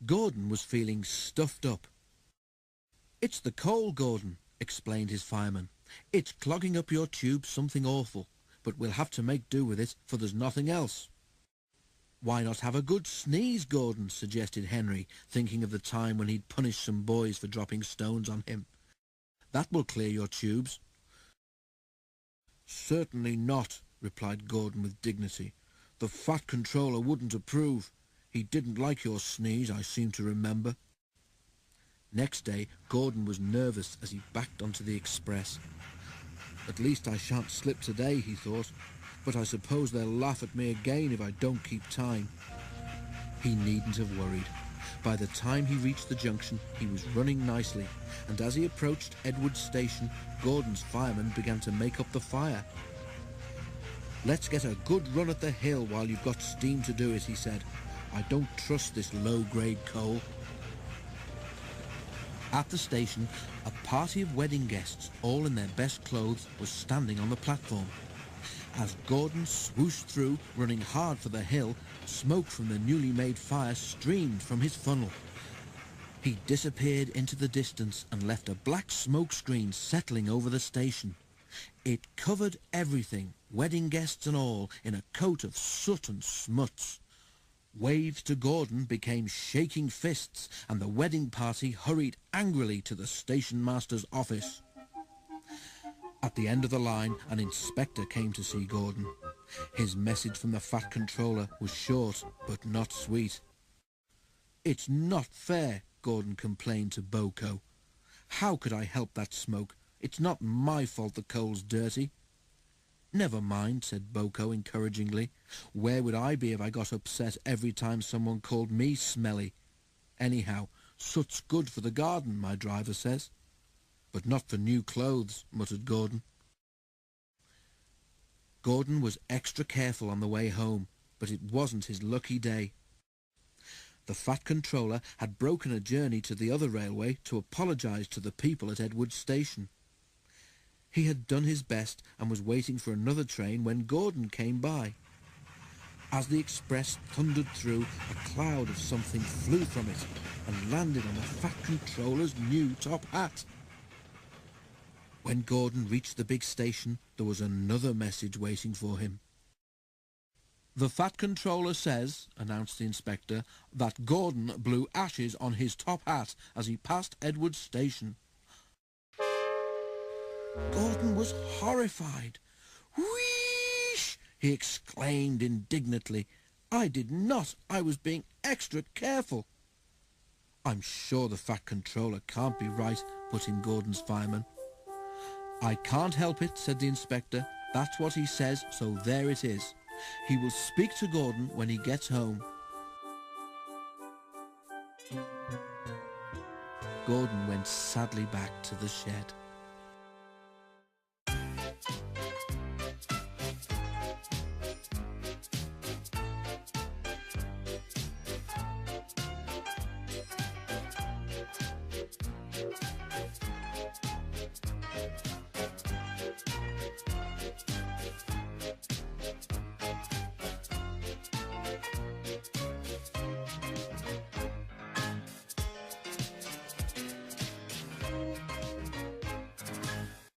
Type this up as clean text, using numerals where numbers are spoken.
Gordon was feeling stuffed up. "It's the coal, Gordon," explained his fireman. "It's clogging up your tube something awful, but we'll have to make do with it, for there's nothing else." "Why not have a good sneeze, Gordon?" suggested Henry, thinking of the time when he'd punished some boys for dropping stones on him. "That will clear your tubes." "Certainly not," replied Gordon with dignity. "The Fat Controller wouldn't approve. He didn't like your sneeze, I seem to remember." Next day, Gordon was nervous as he backed onto the express. "At least I shan't slip today," he thought, "but I suppose they'll laugh at me again if I don't keep time." He needn't have worried. By the time he reached the junction, he was running nicely, and as he approached Edward Station, Gordon's fireman began to make up the fire. "Let's get a good run at the hill while you've got steam to do it," he said. "I don't trust this low-grade coal." At the station, a party of wedding guests, all in their best clothes, was standing on the platform. As Gordon swooshed through, running hard for the hill, smoke from the newly made fire streamed from his funnel. He disappeared into the distance and left a black smoke screen settling over the station. It covered everything, wedding guests and all, in a coat of soot and smuts. Waves to Gordon became shaking fists, and the wedding party hurried angrily to the station master's office. At the end of the line, an inspector came to see Gordon. His message from the Fat Controller was short, but not sweet. "It's not fair," Gordon complained to Boko. "How could I help that smoke? It's not my fault the coal's dirty." "Never mind," said Boko encouragingly. "Where would I be if I got upset every time someone called me smelly? Anyhow, soot's good for the garden, my driver says." "But not for new clothes," muttered Gordon. Gordon was extra careful on the way home, but it wasn't his lucky day. The Fat Controller had broken a journey to the other railway to apologize to the people at Edward Station. He had done his best and was waiting for another train when Gordon came by. As the express thundered through, a cloud of something flew from it and landed on the Fat Controller's new top hat. When Gordon reached the big station, there was another message waiting for him. "The Fat Controller says," announced the inspector, "that Gordon blew ashes on his top hat as he passed Edward Station." Gordon was horrified. "Wheesh!" he exclaimed indignantly. "I did not. I was being extra careful." "I'm sure the Fat Controller can't be right," put in Gordon's fireman. "I can't help it," said the inspector. "That's what he says, so there it is. He will speak to Gordon when he gets home." Gordon went sadly back to the shed.